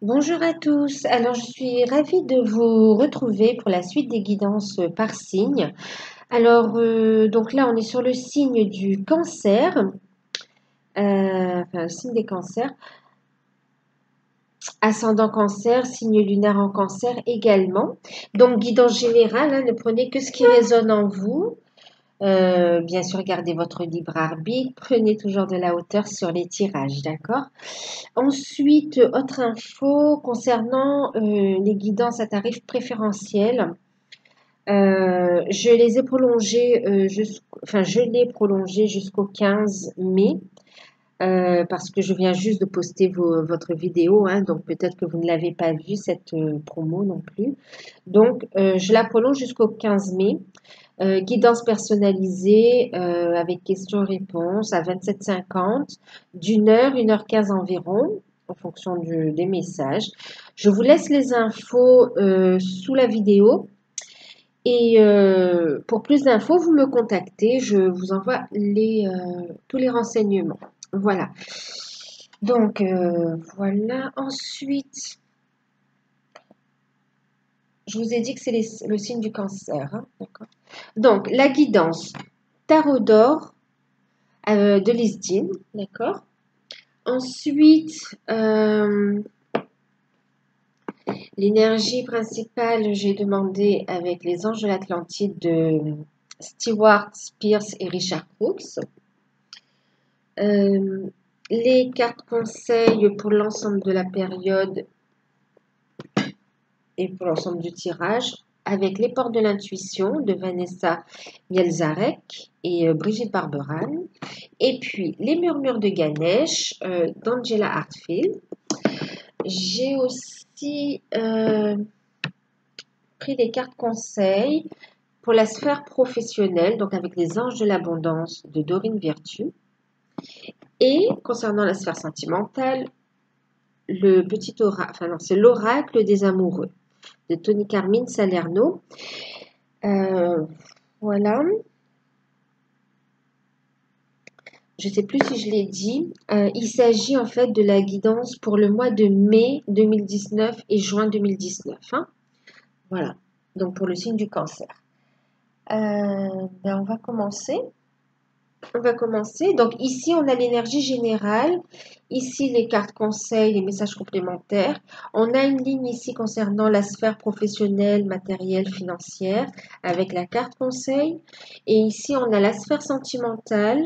Bonjour à tous. Alors, je suis ravie de vous retrouver pour la suite des guidances par signe. Alors, donc là, on est sur le signe du cancer, enfin, le signe des cancers, ascendant cancer, signe lunaire en cancer également. Donc, guidance générale, hein, ne prenez que ce qui résonne en vous. Bien sûr, gardez votre libre arbitre, prenez toujours de la hauteur sur les tirages, d'accord? Ensuite, autre info concernant les guidances à tarif préférentiel. Je les ai prolongées je l'ai prolongé jusqu'au 15 mai parce que je viens juste de poster votre vidéo, hein, donc peut-être que vous ne l'avez pas vue cette promo non plus. Donc, je la prolonge jusqu'au 15 mai. Guidance personnalisée avec questions-réponses à 27,50 d'une heure, 1h15 environ, en fonction des messages. Je vous laisse les infos sous la vidéo. Et pour plus d'infos, vous me contactez. Je vous envoie tous les renseignements. Voilà. Donc, voilà. Ensuite, je vous ai dit que c'est le signe du cancer, hein, d'accord. Donc, la guidance tarot d'or de Lisdine, d'accord. Ensuite, l'énergie principale, j'ai demandé avec les anges de l'Atlantide de Stewart Spears et Richard Crooks. Les cartes conseils pour l'ensemble de la période et pour l'ensemble du tirage avec les portes de l'intuition de Vanessa Mielzarek et Brigitte Barberan. Et puis les murmures de Ganesh d'Angela Hartfield. J'ai aussi pris des cartes conseils pour la sphère professionnelle, donc avec les anges de l'abondance de Dorine Virtue. Et concernant la sphère sentimentale, le petit oracle, enfin non, c'est l'oracle des amoureux de Tony Carmine Salerno. Voilà. Je ne sais plus si je l'ai dit. Il s'agit en fait de la guidance pour le mois de mai 2019 et juin 2019. Hein. Voilà. Donc pour le signe du cancer. On va commencer. Donc ici, on a l'énergie générale. Ici, les cartes conseils, les messages complémentaires. On a une ligne ici concernant la sphère professionnelle, matérielle, financière, avec la carte conseil. Et ici, on a la sphère sentimentale,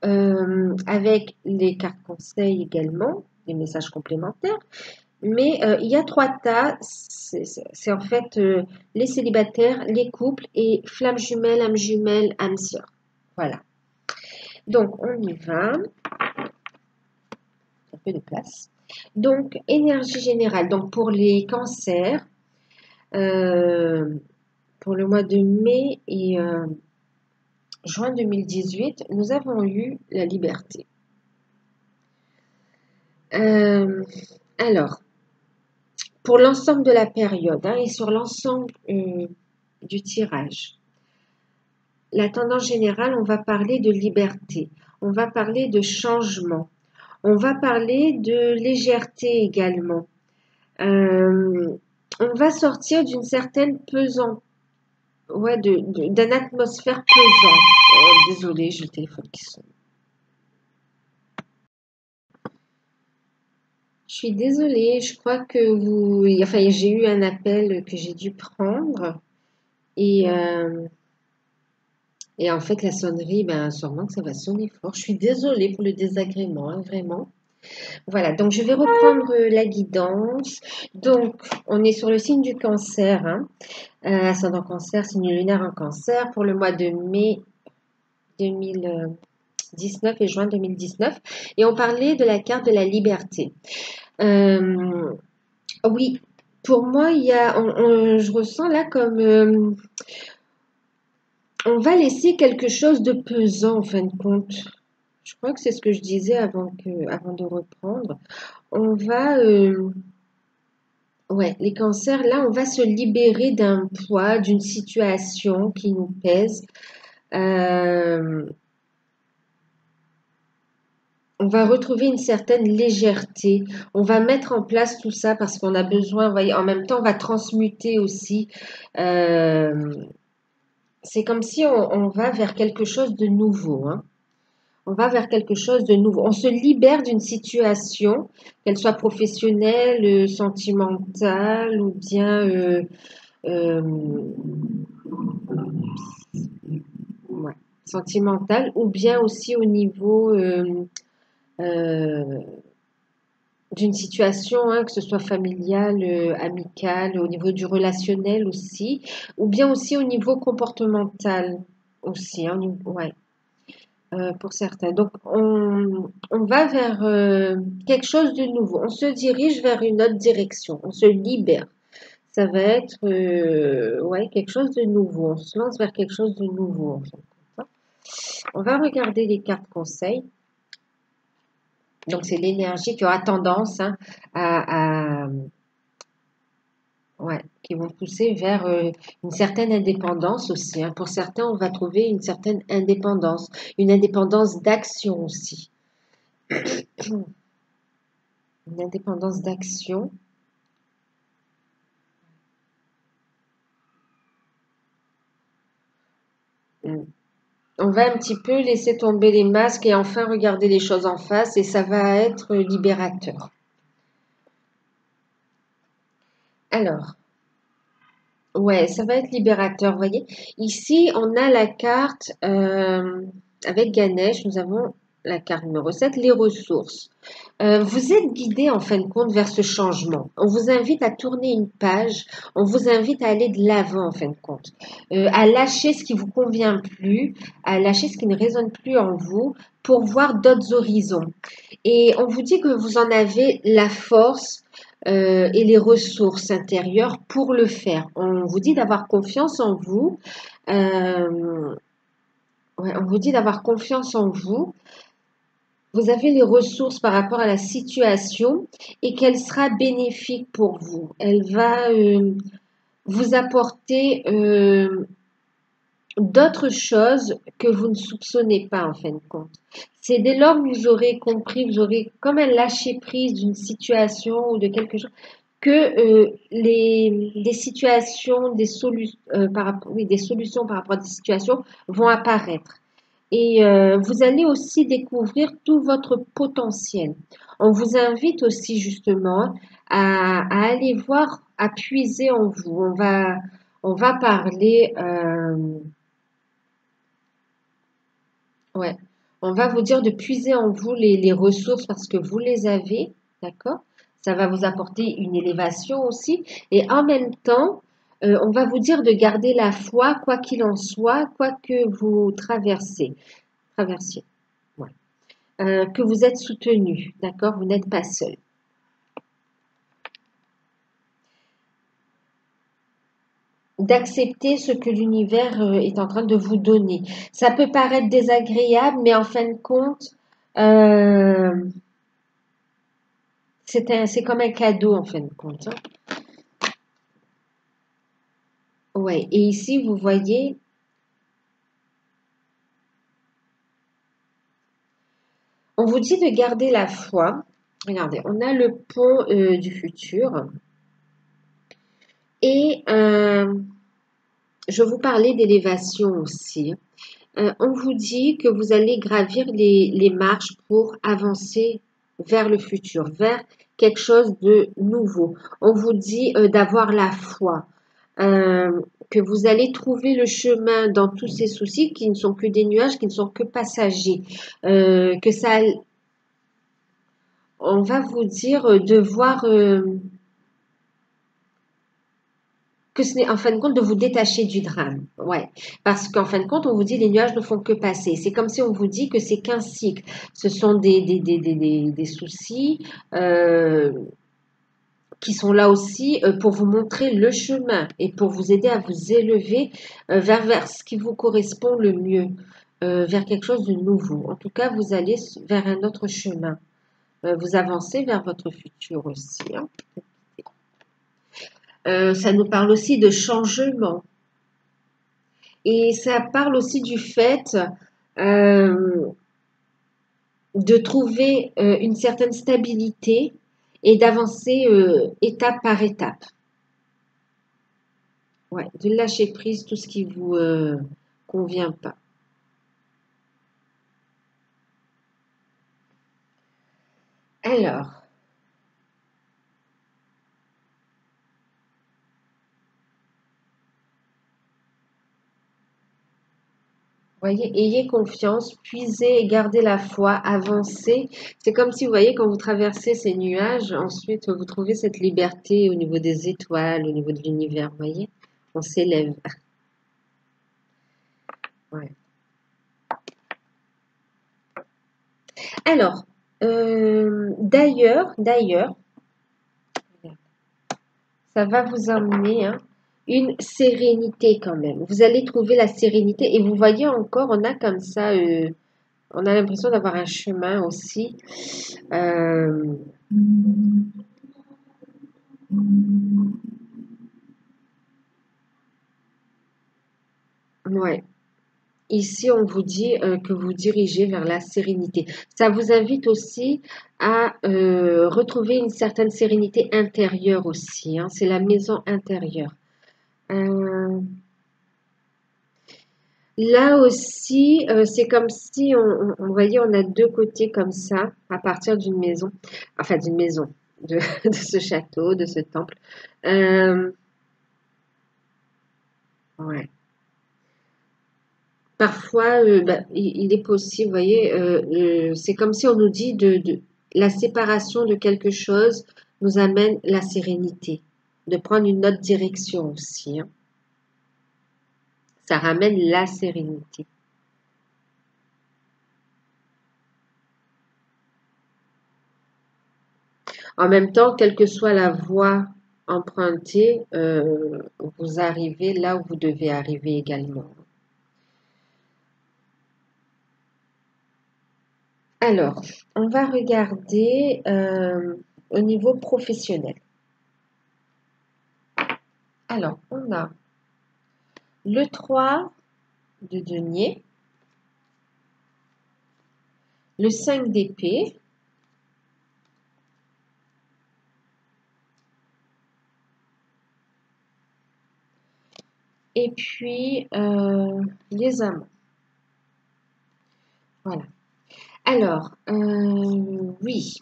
avec les cartes conseils également, les messages complémentaires. Mais il y a 3 tas. C'est en fait les célibataires, les couples et flammes jumelles, âme sœur. Voilà. Donc, on y va. Un peu de place. Donc, énergie générale. Donc, pour les cancers, pour le mois de mai et juin 2018, nous avons eu la liberté. Alors, pour l'ensemble de la période hein, et sur l'ensemble du tirage, la tendance générale, on va parler de liberté, on va parler de changement, on va parler de légèreté également. On va sortir d'une certaine pesante, ouais, d'une atmosphère pesante. Oh, désolée, j'ai le téléphone qui sonne. Je suis désolée, je crois que enfin, j'ai eu un appel que j'ai dû prendre et en fait, la sonnerie, ben, sûrement que ça va sonner fort. Je suis désolée pour le désagrément, hein, vraiment. Voilà, donc je vais reprendre la guidance. Donc, on est sur le signe du cancer, hein, ascendant cancer, signe lunaire en cancer, pour le mois de mai 2019 et juin 2019. Et on parlait de la carte de la liberté. Oui, pour moi, je ressens là comme on va laisser quelque chose de pesant en fin de compte. Je crois que c'est ce que je disais avant de reprendre. On va, ouais, les cancers, là, on va se libérer d'un poids, d'une situation qui nous pèse. on va retrouver une certaine légèreté. On va mettre en place tout ça parce qu'on a besoin, vous voyez, en même temps, on va transmuter aussi. Euh, c'est comme si on va vers quelque chose de nouveau, hein. On va vers quelque chose de nouveau. On se libère d'une situation, qu'elle soit professionnelle, sentimentale ou bien euh, ouais, sentimentale, ou bien aussi au niveau euh, d'une situation, hein, que ce soit familiale, amicale, au niveau du relationnel aussi, ou bien aussi au niveau comportemental aussi, hein, ouais, pour certains. Donc, on va vers quelque chose de nouveau. On se dirige vers une autre direction. On se libère. Ça va être ouais, quelque chose de nouveau. On se lance vers quelque chose de nouveau, en fait. On va regarder les cartes conseils. Donc, c'est l'énergie qui aura tendance, hein, à, ouais, qui vont pousser vers une certaine indépendance aussi, hein. Pour certains, on va trouver une certaine indépendance, une indépendance d'action aussi. Une indépendance d'action. Mm. On va un petit peu laisser tomber les masques et enfin regarder les choses en face et ça va être libérateur. Alors, ouais, ça va être libérateur, vous voyez. Ici, on a la carte avec Ganesh, nous avons la carte numéro 7, les ressources. Vous êtes guidé en fin de compte vers ce changement. On vous invite à tourner une page, on vous invite à aller de l'avant en fin de compte, à lâcher ce qui vous convient plus, à lâcher ce qui ne résonne plus en vous pour voir d'autres horizons. Et on vous dit que vous en avez la force et les ressources intérieures pour le faire. On vous dit d'avoir confiance en vous. Ouais, on vous dit d'avoir confiance en vous. Vous avez les ressources par rapport à la situation et qu'elle sera bénéfique pour vous. Elle va vous apporter d'autres choses que vous ne soupçonnez pas en fin de compte. C'est dès lors que vous aurez compris, vous aurez comme un lâcher prise d'une situation ou de quelque chose, que les situations, oui, des solutions par rapport à des situations vont apparaître. Et vous allez aussi découvrir tout votre potentiel. On vous invite aussi justement à aller voir, à puiser en vous. On va parler, ouais, on va vous dire de puiser en vous les ressources parce que vous les avez, d'accord? Ça va vous apporter une élévation aussi. Et en même temps, on va vous dire de garder la foi, quoi qu'il en soit, quoi que vous traversiez. Ouais. Que vous êtes soutenu, d'accord? Vous n'êtes pas seul. D'accepter ce que l'univers est en train de vous donner. Ça peut paraître désagréable, mais en fin de compte, euh, c'est comme un cadeau en fin de compte, hein. Ouais. Et ici, vous voyez, on vous dit de garder la foi. Regardez, on a le pont du futur. Et je vous parlais d'élévation aussi. On vous dit que vous allez gravir les marches pour avancer vers le futur, vers quelque chose de nouveau. On vous dit d'avoir la foi, que vous allez trouver le chemin dans tous ces soucis qui ne sont que des nuages, qui ne sont que passagers, que ça, on va vous dire de voir que ce n'est en fin de compte de vous détacher du drame. Ouais. Parce qu'en fin de compte, on vous dit les nuages ne font que passer. C'est comme si on vous dit que c'est qu'un cycle. Ce sont des soucis qui sont là aussi pour vous montrer le chemin et pour vous aider à vous élever vers ce qui vous correspond le mieux, vers quelque chose de nouveau. En tout cas, vous allez vers un autre chemin. Vous avancez vers votre futur aussi, hein. Ça nous parle aussi de changement. Et ça parle aussi du fait euh, de trouver une certaine stabilité et d'avancer étape par étape. Ouais, de lâcher prise tout ce qui vous convient pas. Alors, voyez, ayez confiance, puisez et gardez la foi, avancez. C'est comme si, vous voyez, quand vous traversez ces nuages, ensuite vous trouvez cette liberté au niveau des étoiles, au niveau de l'univers, vous voyez, on s'élève. Ouais. Alors, d'ailleurs, ça va vous emmener une sérénité quand même. Vous allez trouver la sérénité et vous voyez encore, on a comme ça, on a l'impression d'avoir un chemin aussi. Euh, ouais. Ici, on vous dit que vous dirigez vers la sérénité. Ça vous invite aussi à retrouver une certaine sérénité intérieure aussi, hein. C'est la maison intérieure. Euh, Là aussi, c'est comme si on voyait, on a deux côtés comme ça, à partir d'une maison, enfin d'une maison, de, de ce château, de ce temple. Euh, ouais. Parfois, bah, il est possible, vous voyez, c'est comme si on nous dit de la séparation de quelque chose nous amène la sérénité, de prendre une autre direction aussi, hein. Ça ramène la sérénité. En même temps, quelle que soit la voie empruntée, vous arrivez là où vous devez arriver également. Alors, on va regarder au niveau professionnel. Alors, on a le 3 de denier, le 5 d'épée, et puis les amants. Voilà. Alors, oui.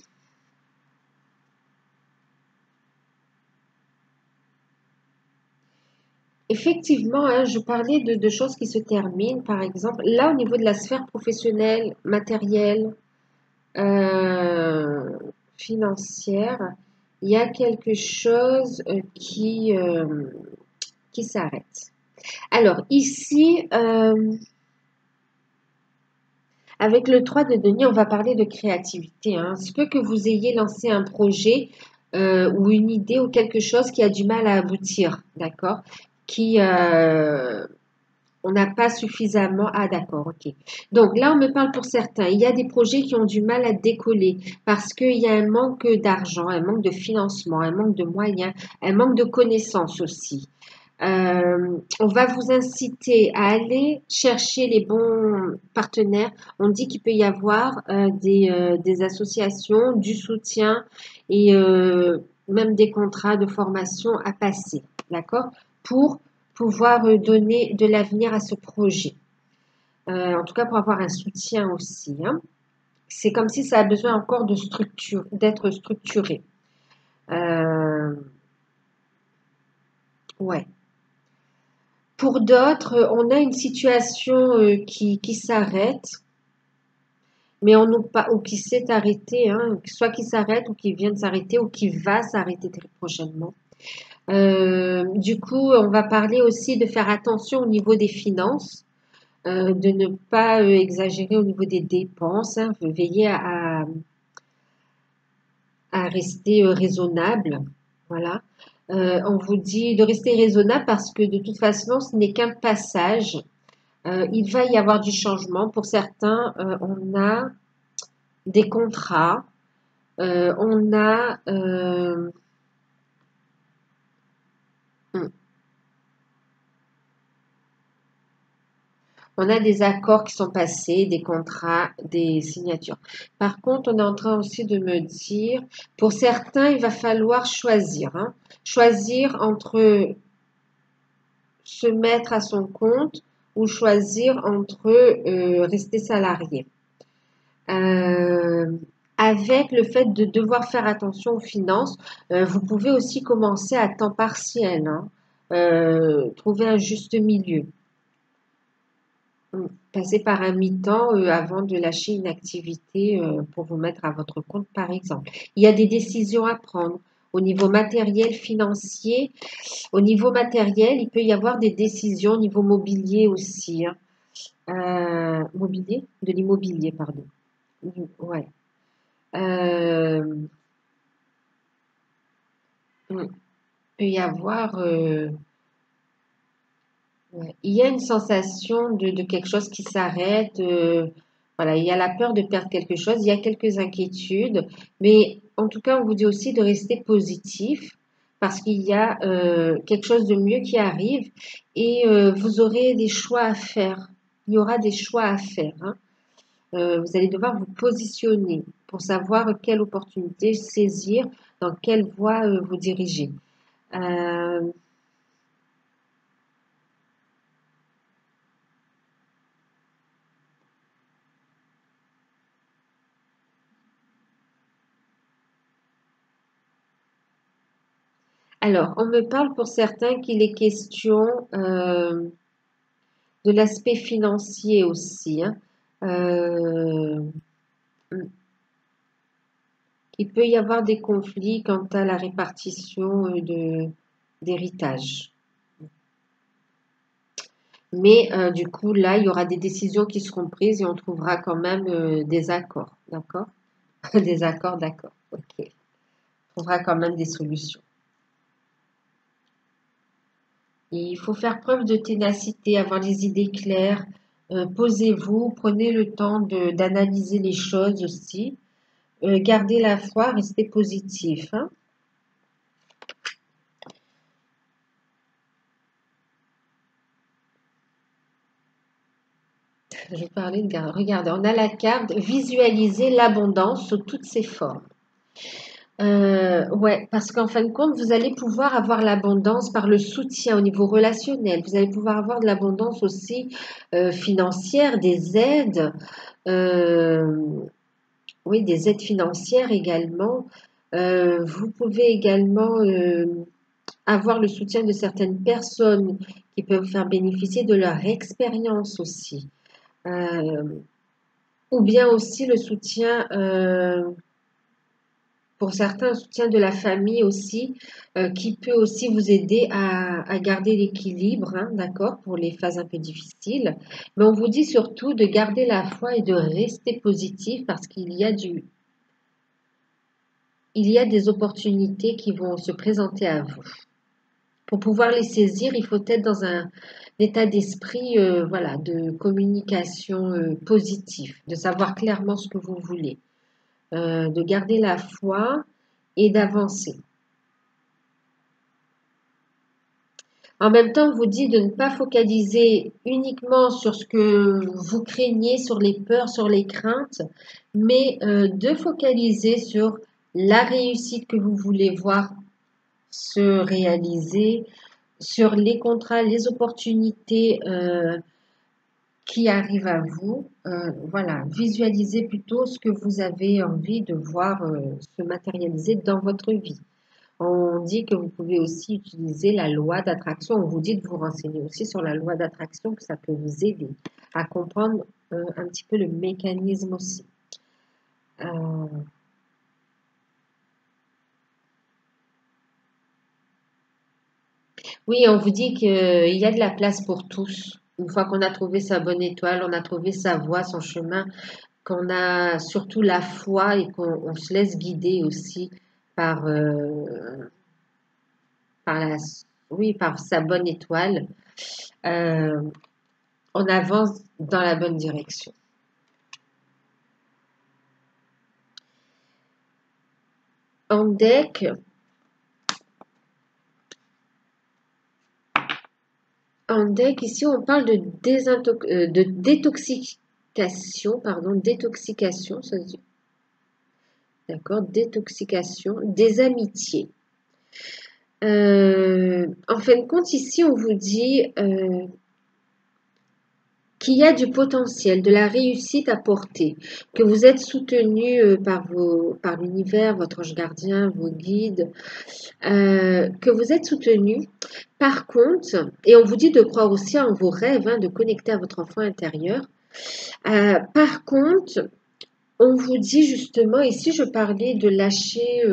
Effectivement, hein, je parlais de choses qui se terminent, par exemple, là au niveau de la sphère professionnelle, matérielle, euh, financière, il y a quelque chose qui s'arrête. Alors ici, avec le 3 de denier, on va parler de créativité, hein. Il se peut que vous ayez lancé un projet ou une idée ou quelque chose qui a du mal à aboutir, d'accord? Qui, on n'a pas suffisamment. Ah, d'accord, ok. Donc là, on me parle pour certains. Il y a des projets qui ont du mal à décoller parce qu'il y a un manque d'argent, un manque de financement, un manque de moyens, un manque de connaissances aussi. On va vous inciter à aller chercher les bons partenaires. On dit qu'il peut y avoir des associations, du soutien et même des contrats de formation à passer, d'accord? Pour pouvoir donner de l'avenir à ce projet. En tout cas, pour avoir un soutien aussi, hein. C'est comme si ça a besoin encore de structure, d'être structuré. Euh, ouais. Pour d'autres, on a une situation qui s'arrête, mais on nous pas, ou qui s'est arrêtée, hein, soit qui s'arrête ou qui vient de s'arrêter ou qui va s'arrêter très prochainement. Du coup, on va parler aussi de faire attention au niveau des finances, de ne pas exagérer au niveau des dépenses, hein, veiller à rester raisonnable. Voilà. On vous dit de rester raisonnable parce que de toute façon, ce n'est qu'un passage. Il va y avoir du changement. Pour certains, on a des contrats, on a hmm, On a des accords qui sont passés, des contrats, des signatures. Par contre, on est en train aussi de me dire, pour certains, il va falloir choisir. Hein. Choisir entre se mettre à son compte ou choisir entre rester salarié. Euh, Avec le fait de devoir faire attention aux finances, vous pouvez aussi commencer à temps partiel, hein. Trouver un juste milieu. Passer par un mi-temps avant de lâcher une activité pour vous mettre à votre compte, par exemple. Il y a des décisions à prendre au niveau matériel, financier. Au niveau matériel, il peut y avoir des décisions au niveau mobilier aussi, hein. Mobilier? De l'immobilier, pardon. Ouais. Euh, il peut y avoir, ouais. Il y a une sensation de quelque chose qui s'arrête. Voilà, il y a la peur de perdre quelque chose, il y a quelques inquiétudes, mais en tout cas, on vous dit aussi de rester positif parce qu'il y a quelque chose de mieux qui arrive et vous aurez des choix à faire. Il y aura des choix à faire, hein. Vous allez devoir vous positionner pour savoir quelle opportunité saisir, dans quelle voie vous diriger. Euh, alors, on me parle pour certains qu'il est question de l'aspect financier aussi, hein. Euh, il peut y avoir des conflits quant à la répartition d'héritage. Mais du coup, là, il y aura des décisions qui seront prises et on trouvera quand même des accords, d'accord? Des accords, d'accord, ok. On trouvera quand même des solutions. Il faut faire preuve de ténacité, avoir les idées claires. Posez-vous, prenez le temps d'analyser les choses aussi. Gardez la foi, restez positif, hein. Je parlais de garder. Regardez, on a la carte visualiser l'abondance sous toutes ses formes. Ouais, parce qu'en fin de compte, vous allez pouvoir avoir l'abondance par le soutien au niveau relationnel. Vous allez pouvoir avoir de l'abondance aussi financière, des aides. euh, oui, des aides financières également. Vous pouvez également avoir le soutien de certaines personnes qui peuvent faire bénéficier de leur expérience aussi. Euh, ou bien aussi le soutien, pour certains, le soutien de la famille aussi, qui peut aussi vous aider à garder l'équilibre, hein, d'accord, pour les phases un peu difficiles. Mais on vous dit surtout de garder la foi et de rester positif parce il y a des opportunités qui vont se présenter à vous. Pour pouvoir les saisir, il faut être dans un état d'esprit, voilà, de communication positif, de savoir clairement ce que vous voulez, de garder la foi et d'avancer. En même temps, on vous dit de ne pas focaliser uniquement sur ce que vous craignez, sur les peurs, sur les craintes, mais de focaliser sur la réussite que vous voulez voir se réaliser, sur les contrats, les opportunités qui arrivent à vous. Voilà, visualisez plutôt ce que vous avez envie de voir se matérialiser dans votre vie. On dit que vous pouvez aussi utiliser la loi d'attraction. On vous dit de vous renseigner aussi sur la loi d'attraction, que ça peut vous aider à comprendre un petit peu le mécanisme aussi. Euh, oui, on vous dit qu'il y a de la place pour tous. Une fois qu'on a trouvé sa bonne étoile, on a trouvé sa voie, son chemin, qu'on a surtout la foi et qu'on se laisse guider aussi par, par la, oui, par sa bonne étoile, euh, on avance dans la bonne direction. En deck, différents decks. Ici, on parle de, de détoxication, pardon, détoxication, ça se dit. D'accord, détoxication des amitiés. En fin de compte, ici, on vous dit qu'il y a du potentiel, de la réussite à porter, que vous êtes soutenu par l'univers, votre ange gardien, vos guides, que vous êtes soutenu. Par contre, et on vous dit de croire aussi en vos rêves, hein, de connecter à votre enfant intérieur. Par contre, on vous dit justement, ici je parlais de lâcher,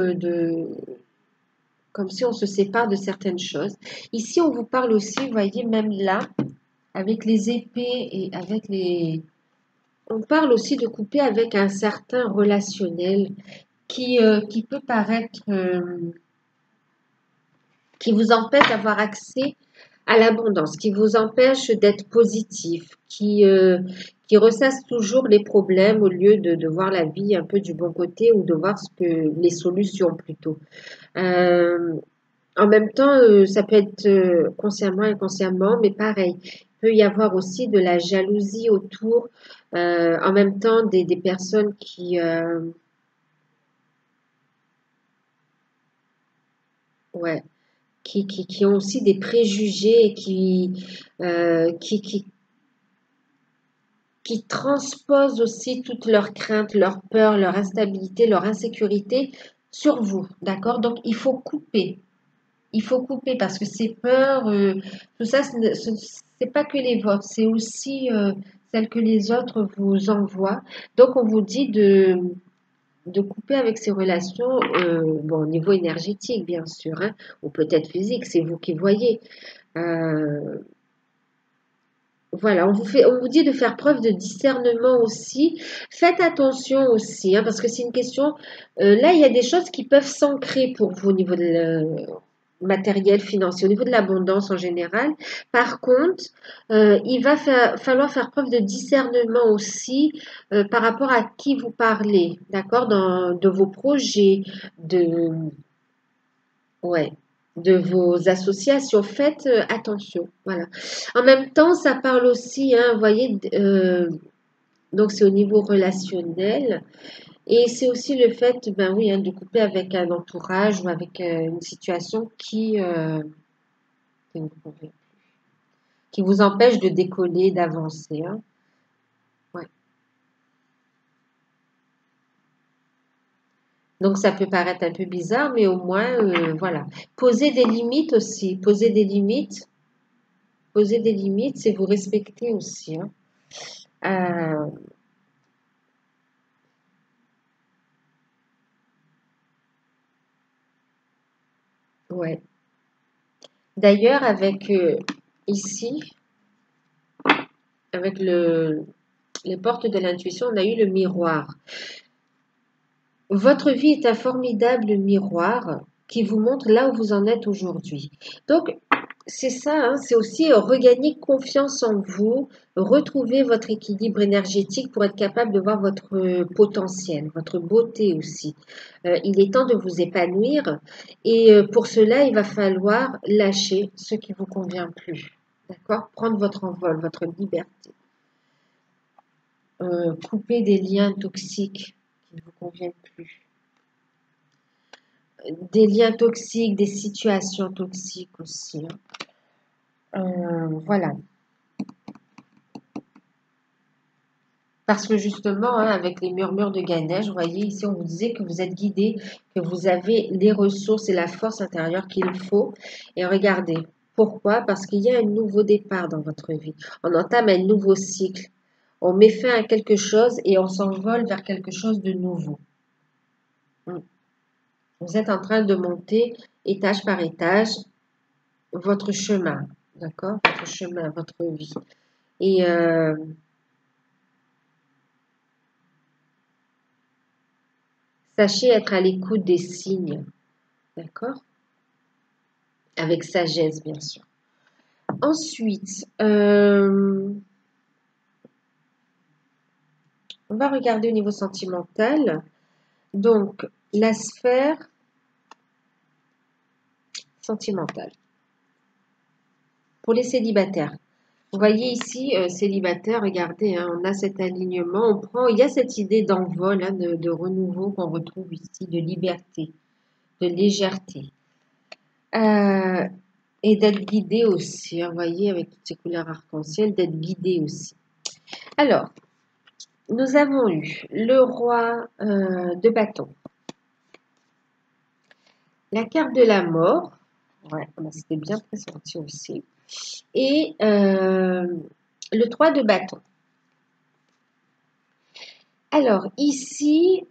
comme si on se sépare de certaines choses. Ici, on vous parle aussi, vous voyez, même là, avec les épées et avec les... On parle aussi de couper avec un certain relationnel qui peut paraître... qui vous empêche d'avoir accès à l'abondance, qui vous empêche d'être positif, qui ressasse toujours les problèmes au lieu de voir la vie un peu du bon côté ou de voir les solutions plutôt. En même temps, ça peut être consciemment, inconsciemment, mais pareil. Il peut y avoir aussi de la jalousie autour, en même temps des personnes ouais, qui ont aussi des préjugés et euh, qui, qui, qui transposent aussi toutes leurs craintes, leurs peurs, leur instabilité, leur insécurité sur vous. D'accord? Donc, il faut couper. Il faut couper parce que ces peurs, tout ça, ce n'est pas que les vôtres, c'est aussi celles que les autres vous envoient. Donc, on vous dit de couper avec ces relations, bon, au niveau énergétique, bien sûr, hein, ou peut-être physique, c'est vous qui voyez. Euh, voilà, on vous dit de faire preuve de discernement aussi. Faites attention aussi, hein, parce que c'est une question. Là, il y a des choses qui peuvent s'ancrer pour vous au niveau de matériel, financier, au niveau de l'abondance en général. Par contre, il va falloir faire preuve de discernement aussi par rapport à qui vous parlez, d'accord, de vos projets, de, ouais, de vos associations. Faites attention, voilà. En même temps, ça parle aussi, hein, vous voyez, donc c'est au niveau relationnel. Et c'est aussi le fait, ben oui, hein, de couper avec un entourage ou avec une situation qui vous convient, qui vous empêche de décoller, d'avancer, hein. Ouais. Donc ça peut paraître un peu bizarre, mais au moins, voilà. Poser des limites aussi. Poser des limites, c'est vous respecter aussi, hein. Euh, ouais. D'ailleurs, avec ici, avec les portes de l'intuition, on a eu le miroir. Votre vie est un formidable miroir qui vous montre là où vous en êtes aujourd'hui. Donc, c'est ça, hein, c'est aussi regagner confiance en vous, retrouver votre équilibre énergétique pour être capable de voir votre potentiel, votre beauté aussi. Il est temps de vous épanouir et pour cela, il va falloir lâcher ce qui vous convient plus. D'accord? Prendre votre envol, votre liberté. Couper des liens toxiques qui ne vous conviennent plus. Des liens toxiques, des situations toxiques aussi, hein. Voilà. Parce que justement, hein, avec les murmures de Ganesh, vous voyez, ici, on vous disait que vous êtes guidé, que vous avez les ressources et la force intérieure qu'il faut. Et regardez, pourquoi? Parce qu'il y a un nouveau départ dans votre vie. On entame un nouveau cycle. On met fin à quelque chose et on s'envole vers quelque chose de nouveau. Vous êtes en train de monter étage par étage votre chemin, d'accord? Votre chemin, votre vie. Et sachez être à l'écoute des signes, d'accord? Avec sagesse, bien sûr. Ensuite, on va regarder au niveau sentimental. Donc, la sphère sentimentale. pour les célibataires. Vous voyez ici, célibataire, regardez, hein, on a cet alignement, on prend, il y a cette idée d'envol, hein, de renouveau qu'on retrouve ici, de liberté, de légèreté. Euh, et d'être guidé aussi, hein, vous voyez, avec toutes ces couleurs arc-en-ciel, d'être guidé aussi. Alors, nous avons eu le roi de bâton, la carte de la mort, ouais, c'était bien pressenti aussi, et le 3 de bâton. Alors, ici,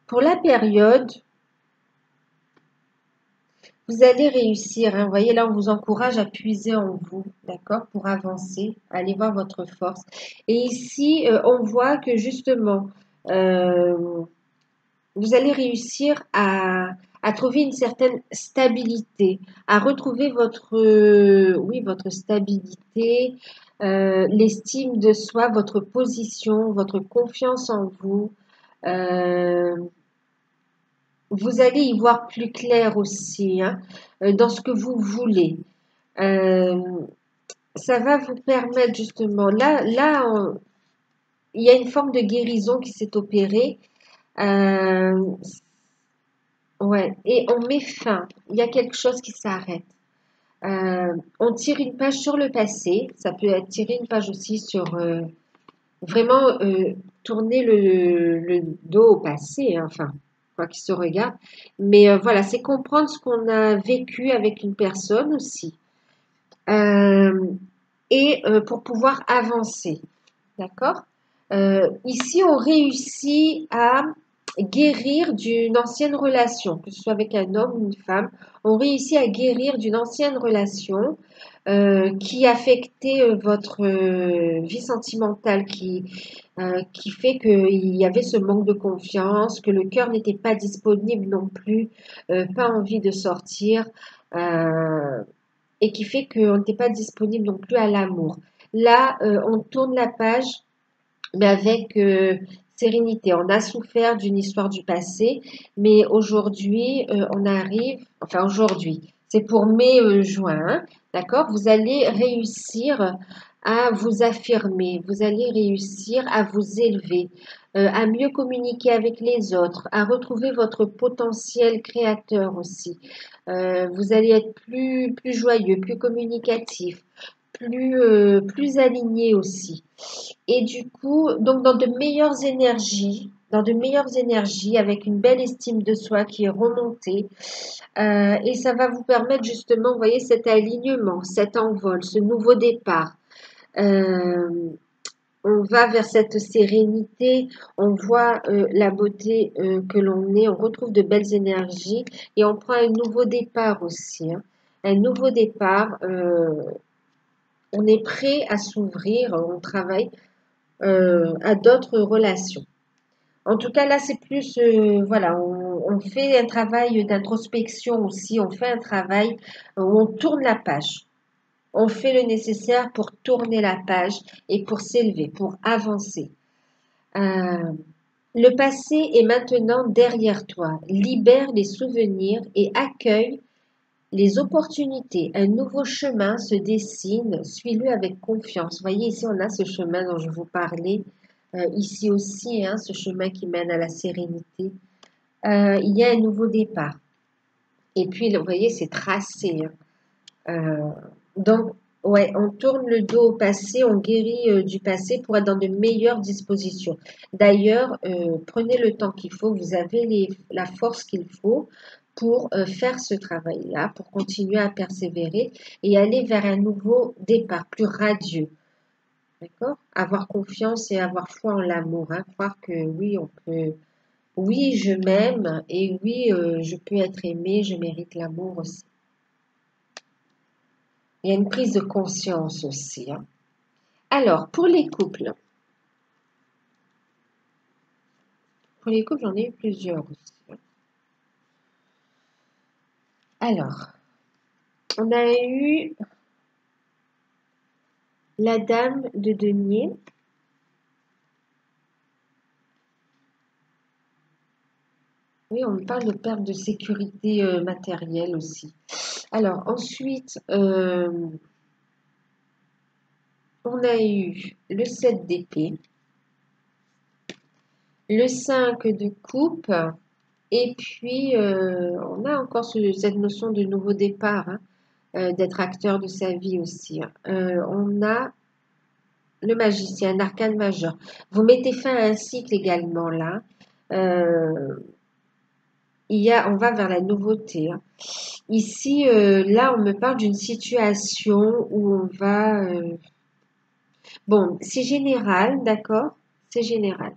pour la période, vous allez réussir, hein. Vous voyez, là, on vous encourage à puiser en vous, d'accord, pour avancer, aller voir votre force. Et ici, on voit que justement, euh, vous allez réussir à trouver une certaine stabilité, à retrouver votre, oui, votre stabilité, l'estime de soi, votre position, votre confiance en vous. Euh, Vous allez y voir plus clair aussi, hein, dans ce que vous voulez. Euh, Ça va vous permettre justement, il y a une forme de guérison qui s'est opérée. Euh, ouais, et on met fin. Il y a quelque chose qui s'arrête. On tire une page sur le passé. Ça peut être tirer une page aussi sur vraiment tourner le dos au passé, hein, enfin, quoi qu'il se regarde. Mais voilà, c'est comprendre ce qu'on a vécu avec une personne aussi. Euh, et pour pouvoir avancer. D'accord? Ici, on réussit à guérir d'une ancienne relation, que ce soit avec un homme ou une femme. On réussit à guérir d'une ancienne relation qui affectait votre vie sentimentale, qui fait qu'il y avait ce manque de confiance, que le cœur n'était pas disponible non plus, pas envie de sortir. Euh, et qui fait qu'on n'était pas disponible non plus à l'amour. Là, on tourne la page, mais avec sérénité. On a souffert d'une histoire du passé, mais aujourd'hui, on arrive, enfin aujourd'hui, c'est pour mai-juin, hein, d'accord? Vous allez réussir à vous affirmer, vous allez réussir à vous élever, à mieux communiquer avec les autres, à retrouver votre potentiel créateur aussi. Vous allez être plus joyeux, plus communicatif, plus aligné aussi. Et du coup, donc dans de meilleures énergies, avec une belle estime de soi qui est remontée. Et ça va vous permettre justement, vous voyez, cet alignement, cet envol, ce nouveau départ. Euh, on va vers cette sérénité, on voit la beauté que l'on est, on retrouve de belles énergies et on prend un nouveau départ aussi, hein. Un nouveau départ, on est prêt à s'ouvrir, on travaille à d'autres relations. En tout cas, là, c'est plus, voilà, on fait un travail d'introspection aussi, on fait un travail où on tourne la page. On fait le nécessaire pour tourner la page et pour s'élever, pour avancer. Euh, le passé est maintenant derrière toi. Libère les souvenirs et accueille les opportunités. Un nouveau chemin se dessine. Suis-le avec confiance. Vous voyez, ici, on a ce chemin dont je vous parlais. Ici aussi, hein, ce chemin qui mène à la sérénité. Il y a un nouveau départ. Et puis, vous voyez, c'est tracé, hein. Euh, donc, ouais, on tourne le dos au passé, on guérit du passé pour être dans de meilleures dispositions. D'ailleurs, prenez le temps qu'il faut, vous avez la force qu'il faut pour faire ce travail-là, pour continuer à persévérer et aller vers un nouveau départ plus radieux. D'accord? Avoir confiance et avoir foi en l'amour, hein, croire que oui, on peut, oui, je m'aime et oui, je peux être aimé, je mérite l'amour aussi. Il y a une prise de conscience aussi, hein. Alors, pour les couples, j'en ai eu plusieurs aussi, hein. Alors, on a eu la dame de denier. Oui, on me parle de perte de sécurité matérielle aussi. Alors, ensuite, on a eu le 7 d'épée, le 5 de coupe, et puis on a encore cette notion de nouveau départ, hein, d'être acteur de sa vie aussi, hein. On a le magicien, un arcane majeur. Vous mettez fin à un cycle également là. Euh, on va vers la nouveauté, hein. Ici, là, on me parle d'une situation où on va... bon, c'est général, d'accord? C'est général.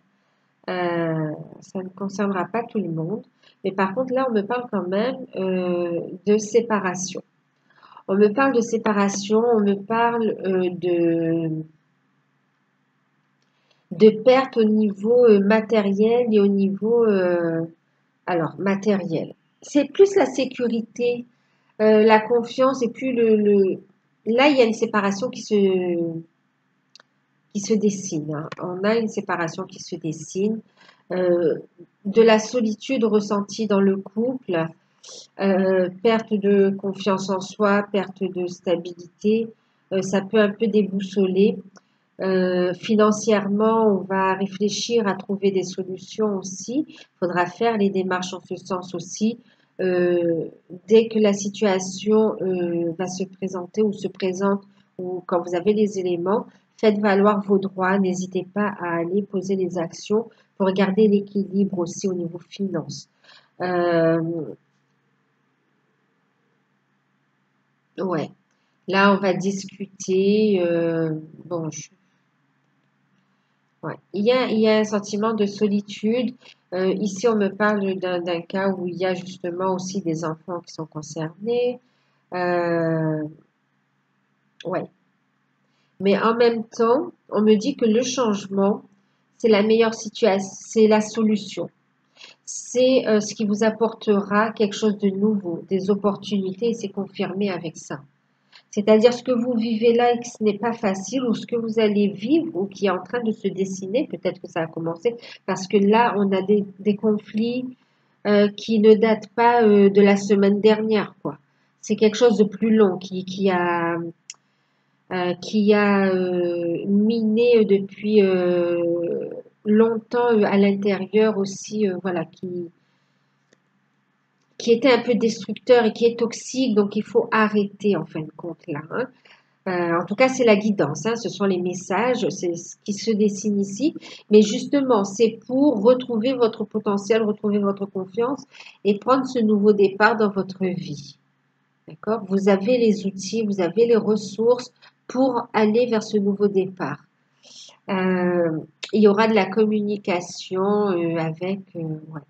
Ça ne concernera pas tout le monde. Mais par contre, là, on me parle quand même de séparation. On me parle de séparation, on me parle de perte au niveau matériel et au niveau alors matériel. C'est plus la sécurité, la confiance et puis là il y a une séparation qui se dessine, hein. On a une séparation qui se dessine, euh, de la solitude ressentie dans le couple, perte de confiance en soi, perte de stabilité, ça peut un peu déboussoler. Financièrement, on va réfléchir à trouver des solutions aussi. Il faudra faire les démarches en ce sens aussi. Euh, Dès que la situation va se présenter ou se présente, ou quand vous avez les éléments, faites valoir vos droits. N'hésitez pas à aller poser les actions pour garder l'équilibre aussi au niveau finance. Euh, ouais. Là, on va discuter. Bon, ouais. Il y a un sentiment de solitude. Ici, on me parle d'un cas où il y a justement aussi des enfants qui sont concernés. Euh, ouais. Mais en même temps, on me dit que le changement, c'est la meilleure situation, c'est la solution. C'est ce qui vous apportera quelque chose de nouveau, des opportunités, et c'est confirmé avec ça. C'est-à-dire ce que vous vivez là et que ce n'est pas facile, ou ce que vous allez vivre ou qui est en train de se dessiner, peut-être que ça a commencé, parce que là, on a des conflits qui ne datent pas de la semaine dernière, quoi. C'est quelque chose de plus long qui a miné depuis longtemps à l'intérieur aussi, voilà, qui était un peu destructeur et qui est toxique, donc il faut arrêter en fin de compte là, hein. En tout cas, c'est la guidance, hein, ce sont les messages, c'est ce qui se dessine ici. Mais justement, c'est pour retrouver votre potentiel, retrouver votre confiance et prendre ce nouveau départ dans votre vie. D'accord? Vous avez les outils, vous avez les ressources pour aller vers ce nouveau départ. Euh, il y aura de la communication avec... ouais.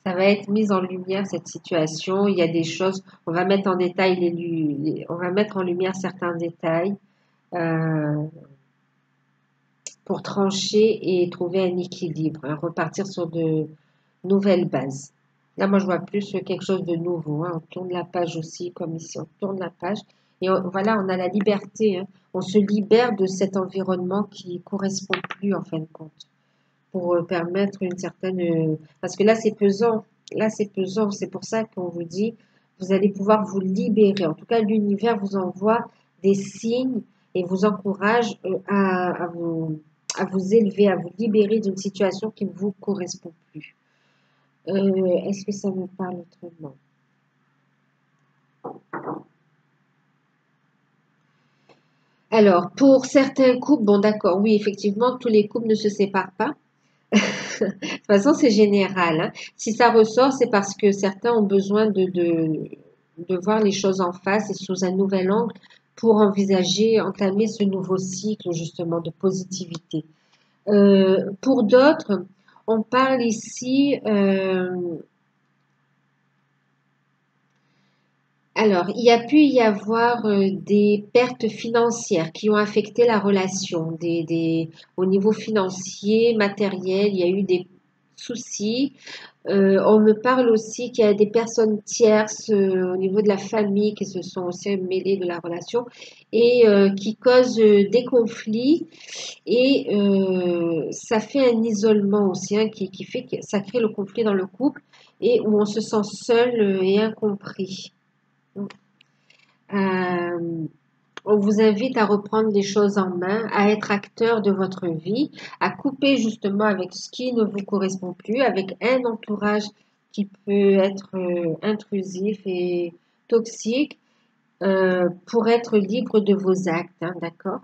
Ça va être mis en lumière cette situation. Il y a des choses, on va mettre en détail on va mettre en lumière certains détails euh, pour trancher et trouver un équilibre, hein, repartir sur de nouvelles bases. Là, moi, je vois plus quelque chose de nouveau, hein. On tourne la page aussi, comme ici, on tourne la page. Et voilà, on a la liberté, hein. On se libère de cet environnement qui correspond plus, en fin de compte, pour permettre une certaine... parce que là, c'est pesant. Là, c'est pesant. C'est pour ça qu'on vous dit, vous allez pouvoir vous libérer. En tout cas, l'univers vous envoie des signes et vous encourage à vous élever, à vous libérer d'une situation qui ne vous correspond plus. Est-ce que ça me parle autrement? Alors, pour certains couples, bon d'accord, oui, effectivement, tous les couples ne se séparent pas. De toute façon, c'est général, hein. Si ça ressort, c'est parce que certains ont besoin de voir les choses en face et sous un nouvel angle pour envisager, entamer ce nouveau cycle justement de positivité. Pour d'autres, on parle ici, alors, il y a pu y avoir des pertes financières qui ont affecté la relation, au niveau financier, matériel, il y a eu des soucis. On me parle aussi qu'il y a des personnes tierces au niveau de la famille qui se sont aussi mêlées de la relation et qui causent des conflits et ça fait un isolement aussi, hein, qui fait que ça crée le conflit dans le couple et où on se sent seul et incompris. Euh, on vous invite à reprendre les choses en main, à être acteur de votre vie, à couper justement avec ce qui ne vous correspond plus, avec un entourage qui peut être intrusif et toxique, pour être libre de vos actes, hein, d'accord?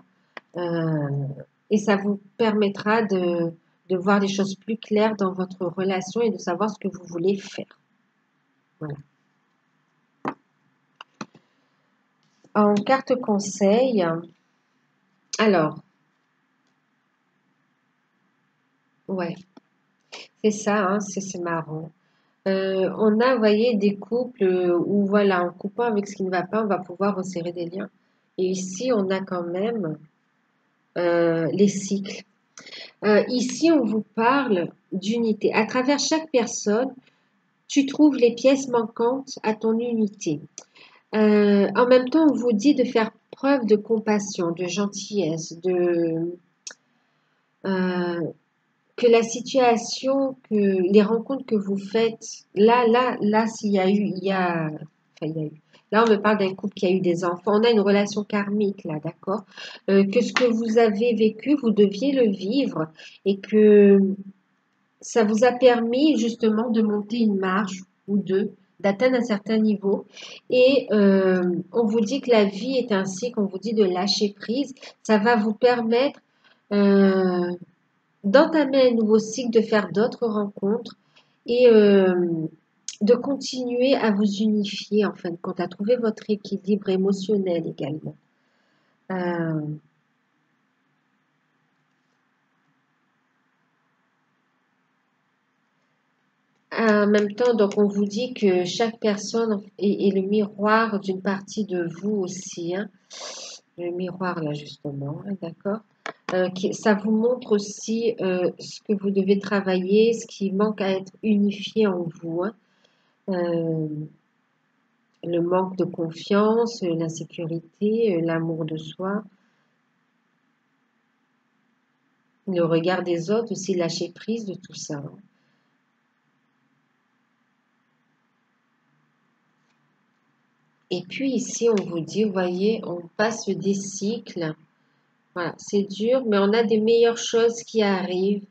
Euh, et ça vous permettra de voir les choses plus claires dans votre relation et de savoir ce que vous voulez faire. Voilà. En carte conseil, alors, ouais, c'est ça, hein, c'est marrant. On a, vous voyez, des couples où, voilà, en coupant avec ce qui ne va pas, on va pouvoir resserrer des liens. Et ici, on a quand même les cycles. Ici, on vous parle d'unité. À travers chaque personne, tu trouves les pièces manquantes à ton unité. En même temps, on vous dit de faire preuve de compassion, de gentillesse, euh, que la situation, que les rencontres que vous faites, là, s'il y a eu, enfin, il y a eu. Là, on me parle d'un couple qui a eu des enfants. On a une relation karmique, là, d'accord? Que ce que vous avez vécu, vous deviez le vivre et que ça vous a permis justement de monter une marche ou deux, d'atteindre un certain niveau. Et on vous dit que la vie est ainsi, qu'on vous dit de lâcher prise. Ça va vous permettre euh, d'entamer un nouveau cycle, de faire d'autres rencontres et de continuer à vous unifier en fin de compte, à trouver votre équilibre émotionnel également. Euh, En même temps, donc on vous dit que chaque personne est le miroir d'une partie de vous aussi, hein. Le miroir là justement, hein, d'accord. Ça vous montre aussi ce que vous devez travailler, ce qui manque à être unifié en vous, hein. Euh, le manque de confiance, l'insécurité, l'amour de soi, le regard des autres, aussi lâcher prise de tout ça, hein. Et puis ici, on vous dit, vous voyez, on passe des cycles. Voilà, c'est dur, mais on a des meilleures choses qui arrivent,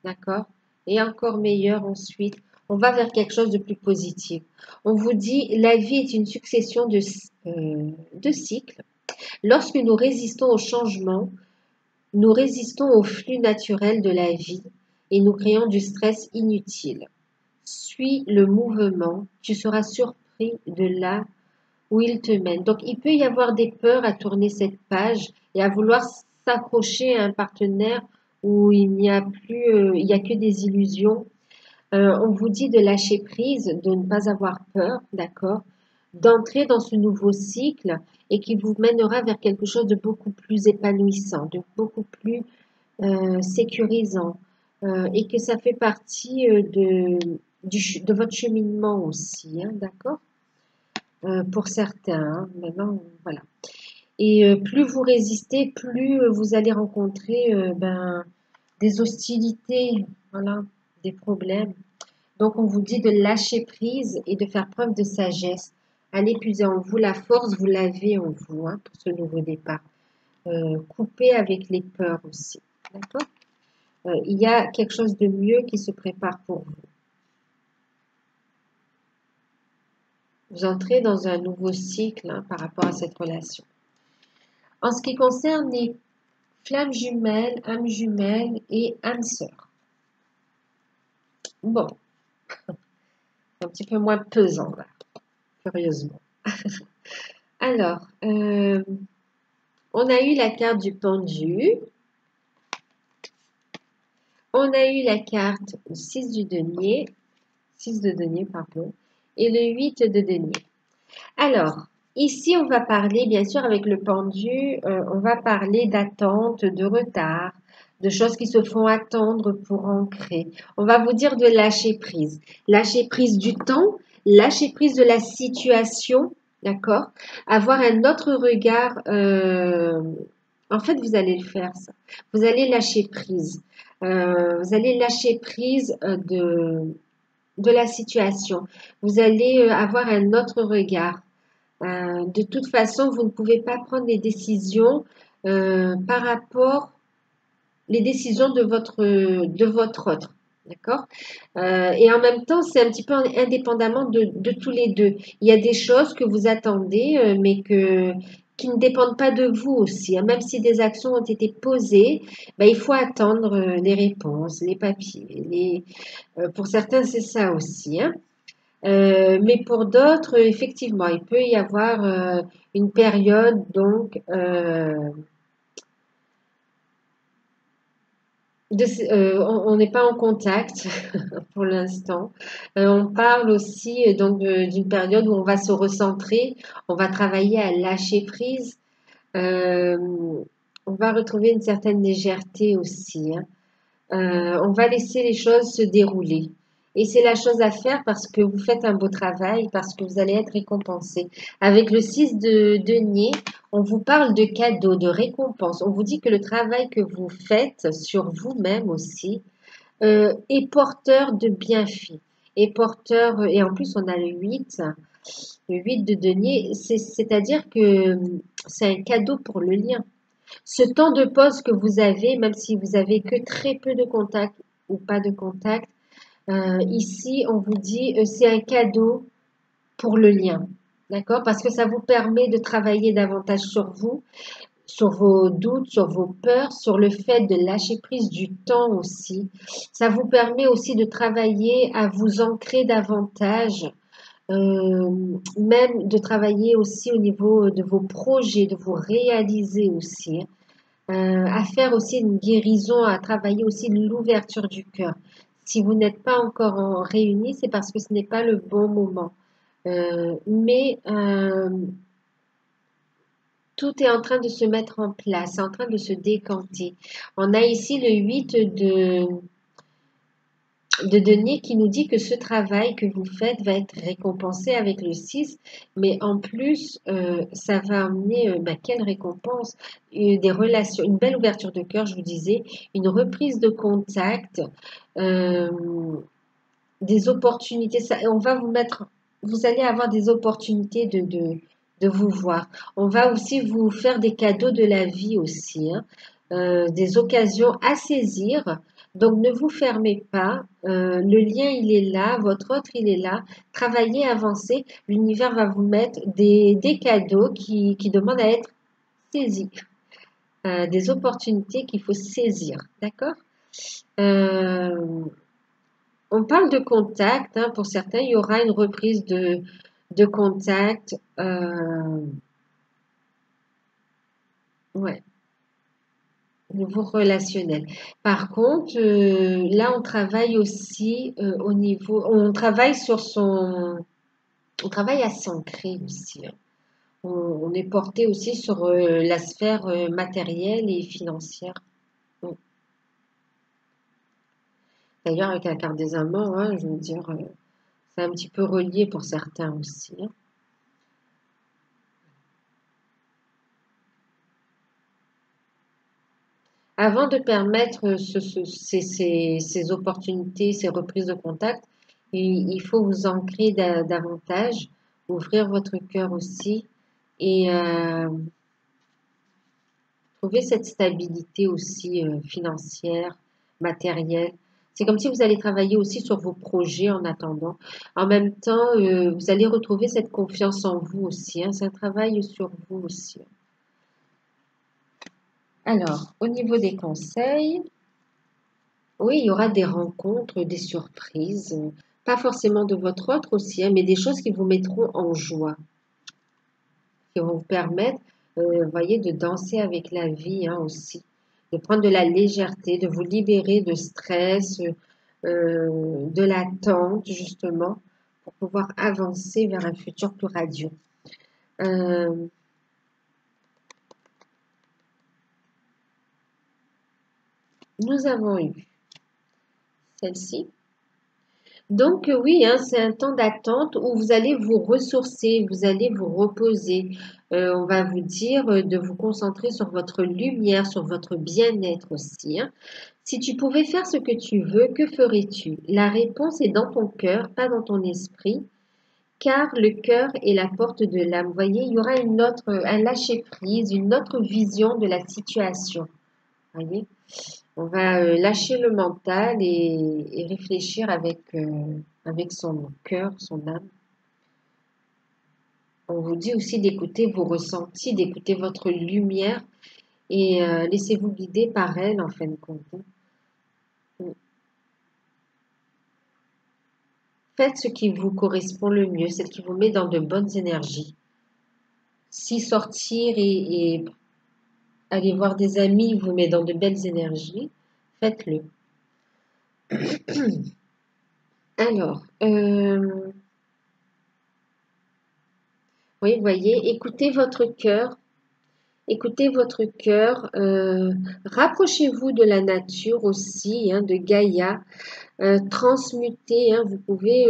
d'accord? Et encore meilleures ensuite. On va vers quelque chose de plus positif. On vous dit, la vie est une succession de cycles. Lorsque nous résistons au changement, nous résistons au flux naturel de la vie et nous créons du stress inutile. Suis le mouvement, tu seras surpris de là où il te mène. Donc, il peut y avoir des peurs à tourner cette page et à vouloir s'accrocher à un partenaire où il n'y a plus, il y a que des illusions. On vous dit de lâcher prise, de ne pas avoir peur, d'accord, d'entrer dans ce nouveau cycle et qui vous mènera vers quelque chose de beaucoup plus épanouissant, de beaucoup plus sécurisant, et que ça fait partie de votre cheminement aussi, hein, d'accord? Pour certains, hein. Maintenant, voilà. Et plus vous résistez, plus vous allez rencontrer des hostilités, voilà, des problèmes. Donc, on vous dit de lâcher prise et de faire preuve de sagesse. Allez puiser en vous la force, vous l'avez en vous, hein, pour ce nouveau départ. Coupez avec les peurs aussi. D'accord? Il y a quelque chose de mieux qui se prépare pour vous. Vous entrez dans un nouveau cycle, hein, par rapport à cette relation. En ce qui concerne les flammes jumelles, âmes jumelles et âmes sœurs. Bon, un petit peu moins pesant là, curieusement. Alors, on a eu la carte du pendu. On a eu la carte 6 du denier. 6 de denier, pardon. Et le 8 de denier. Alors, ici, on va parler, bien sûr, avec le pendu, on va parler d'attente, de retard, de choses qui se font attendre pour ancrer. On va vous dire de lâcher prise. Lâcher prise du temps, lâcher prise de la situation, d'accord? Avoir un autre regard. En fait, vous allez le faire, ça. Vous allez lâcher prise. Vous allez lâcher prise de la situation. Vous allez avoir un autre regard. De toute façon, vous ne pouvez pas prendre les décisions par rapport les décisions de votre autre. D'accord? Et en même temps, c'est un petit peu indépendamment de tous les deux. Il y a des choses que vous attendez, mais qui ne dépendent pas de vous aussi, hein. Même si des actions ont été posées, ben, il faut attendre les réponses, les papiers. Pour certains, c'est ça aussi, hein. Mais pour d'autres, effectivement, il peut y avoir une période donc on n'est pas en contact pour l'instant. On parle aussi donc d'une période où on va se recentrer, on va travailler à lâcher prise, euh, on va retrouver une certaine légèreté aussi, hein. On va laisser les choses se dérouler. Et c'est la chose à faire parce que vous faites un beau travail, parce que vous allez être récompensé. Avec le 6 de denier, on vous parle de cadeaux, de récompenses. On vous dit que le travail que vous faites sur vous-même aussi est porteur de bienfaits. Et porteur, et en plus on a le 8 de denier, c'est-à-dire que c'est un cadeau pour le lien. Ce temps de pause que vous avez, même si vous avez que très peu de contact ou pas de contact, ici, on vous dit c'est un cadeau pour le lien. D'accord? Parce que ça vous permet de travailler davantage sur vous, sur vos doutes, sur vos peurs, sur le fait de lâcher prise du temps aussi. Ça vous permet aussi de travailler à vous ancrer davantage, même de travailler aussi au niveau de vos projets, de vous réaliser aussi, hein. À faire aussi une guérison, à travailler aussi l'ouverture du cœur. Si vous n'êtes pas encore réunis, c'est parce que ce n'est pas le bon moment. Mais tout est en train de se mettre en place, en train de se décanter. On a ici le 8 de denier qui nous dit que ce travail que vous faites va être récompensé avec le 6, mais en plus, ça va amener, quelle récompense? Des relations, une belle ouverture de cœur, je vous disais, une reprise de contact, euh, des opportunités. On va vous mettre, vous allez avoir des opportunités de vous voir. On va aussi vous faire des cadeaux de la vie aussi, hein, des occasions à saisir. Donc ne vous fermez pas. Le lien, il est là. Votre autre, il est là. Travaillez, avancez. L'univers va vous mettre des cadeaux qui demandent à être saisis. Des opportunités qu'il faut saisir. D'accord? Euh, on parle de contact, hein, pour certains, il y aura une reprise de contact. Ouais, nouveau relationnel. Par contre, là, on travaille aussi au niveau, on travaille à s'ancrer aussi, hein. On est porté aussi sur la sphère matérielle et financière. Mm. D'ailleurs, avec la carte des amants, hein, je veux dire, c'est un petit peu relié pour certains aussi, hein. Avant de permettre ces opportunités, ces reprises de contact, il faut vous ancrer davantage, ouvrir votre cœur aussi et trouver cette stabilité aussi financière, matérielle. C'est comme si vous allez travailler aussi sur vos projets en attendant. En même temps, vous allez retrouver cette confiance en vous aussi, hein. C'est un travail sur vous aussi. Alors, au niveau des conseils, oui, il y aura des rencontres, des surprises, pas forcément de votre autre aussi, hein, mais des choses qui vous mettront en joie, qui vont vous permettre, voyez, de danser avec la vie, hein, aussi, de prendre de la légèreté, de vous libérer de stress, de l'attente, justement, pour pouvoir avancer vers un futur plus radieux. Euh, Nous avons eu celle-ci. Donc oui, hein, c'est un temps d'attente où vous allez vous ressourcer, vous allez vous reposer. On va vous dire de vous concentrer sur votre lumière, sur votre bien-être aussi, hein. Si tu pouvais faire ce que tu veux, que ferais-tu? La réponse est dans ton cœur, pas dans ton esprit, car le cœur est la porte de l'âme. Vous voyez, il y aura une autre, un lâcher-prise, une autre vision de la situation. Voyez? On va lâcher le mental et réfléchir avec son cœur, son âme. On vous dit aussi d'écouter vos ressentis, d'écouter votre lumière et laissez-vous guider par elle en fin de compte, hein. Faites ce qui vous correspond le mieux, celle qui vous met dans de bonnes énergies. Si sortir et aller voir des amis vous met dans de belles énergies, faites-le. Alors, oui, vous voyez, écoutez votre cœur, rapprochez-vous de la nature aussi, hein, de Gaïa, transmutez, hein, vous pouvez,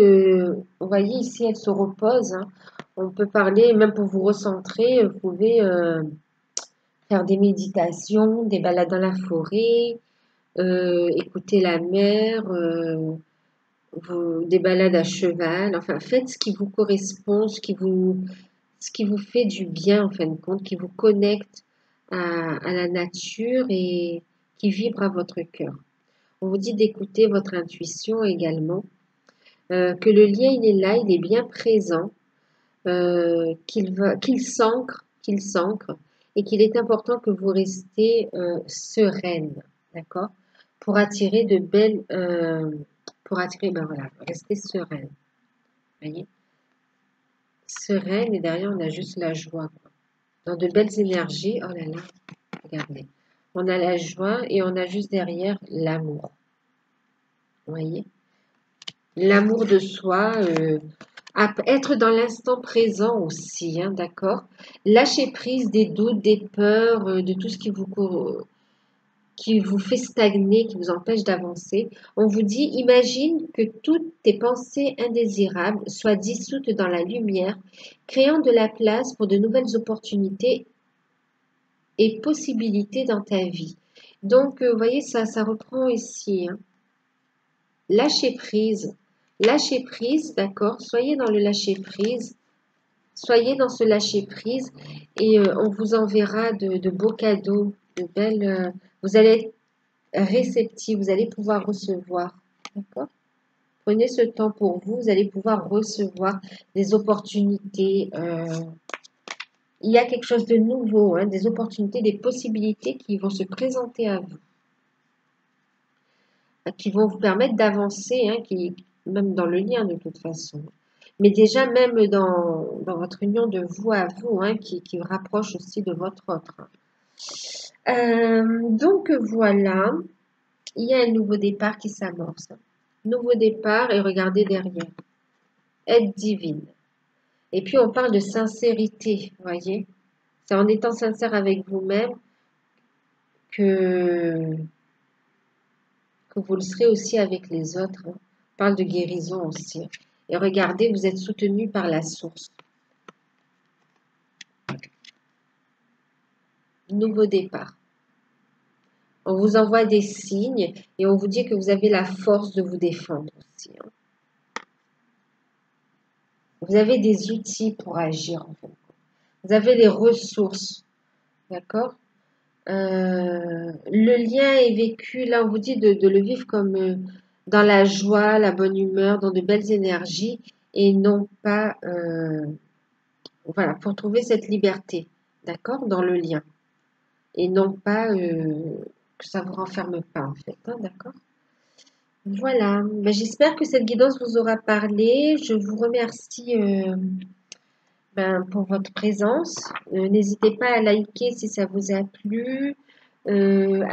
vous voyez ici, elle se repose, hein, on peut parler, même pour vous recentrer, vous pouvez faire des méditations, des balades dans la forêt, écouter la mer, des balades à cheval, enfin faites ce qui vous correspond, ce qui vous fait du bien en fin de compte, qui vous connecte à la nature et qui vibre à votre cœur. On vous dit d'écouter votre intuition également, que le lien il est là, il est bien présent, qu'il s'ancre et qu'il est important que vous restez sereine, d'accord? Pour attirer de belles, pour attirer, ben voilà, restez sereine, voyez? Sereine et derrière on a juste la joie, quoi. Dans de belles énergies, oh là là, regardez. On a la joie et on a juste derrière l'amour, vous voyez? L'amour de soi, être dans l'instant présent aussi, hein, d'accord? Lâcher prise des doutes, des peurs, de tout ce qui vous fait stagner, qui vous empêche d'avancer. On vous dit, imagine que toutes tes pensées indésirables soient dissoutes dans la lumière, créant de la place pour de nouvelles opportunités et possibilités dans ta vie. Donc, vous voyez, ça reprend ici, hein. Lâcher prise, d'accord? Soyez dans le lâcher prise. Soyez dans ce lâcher-prise et on vous enverra de beaux cadeaux, de belles. Vous allez être réceptif, vous allez pouvoir recevoir. D'accord? Prenez ce temps pour vous, vous allez pouvoir recevoir des opportunités. Il y a quelque chose de nouveau, hein, des opportunités, des possibilités qui vont se présenter à vous, qui vont vous permettre d'avancer, hein, même dans le lien de toute façon. Mais déjà, même dans votre union de vous à vous, hein, qui vous rapproche aussi de votre autre. Donc voilà, il y a un nouveau départ qui s'amorce. Nouveau départ et regardez derrière. Aide divine. Et puis on parle de sincérité, vous voyez. C'est en étant sincère avec vous-même que, que vous le serez aussi avec les autres, hein. On parle de guérison aussi. Et regardez, vous êtes soutenu par la source. Nouveau départ. On vous envoie des signes et on vous dit que vous avez la force de vous défendre aussi, hein. Vous avez des outils pour agir en fait. Vous avez les ressources, d'accord? Le lien est vécu, là on vous dit de le vivre comme dans la joie, la bonne humeur, dans de belles énergies et non pas, voilà, pour trouver cette liberté, d'accord? Dans le lien et non pas que ça vous renferme pas en fait, hein, d'accord? Voilà, ben, j'espère que cette guidance vous aura parlé. Je vous remercie ben, pour votre présence. N'hésitez pas à liker si ça vous a plu, à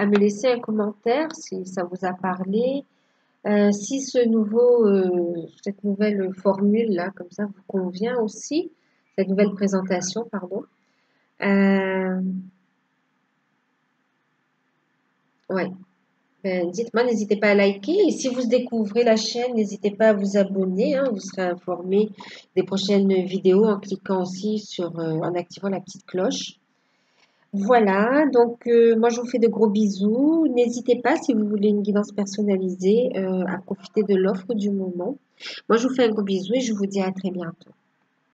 me laisser un commentaire si ça vous a parlé. Si cette nouvelle formule là, comme ça, vous convient aussi, cette nouvelle présentation, pardon. Ouais. Dites-moi, n'hésitez pas à liker. Et si vous découvrez la chaîne, n'hésitez pas à vous abonner, hein. Vous serez informé des prochaines vidéos en cliquant aussi en activant la petite cloche. Voilà, donc moi je vous fais de gros bisous. N'hésitez pas, si vous voulez une guidance personnalisée, à profiter de l'offre du moment. Moi je vous fais un gros bisou et je vous dis à très bientôt.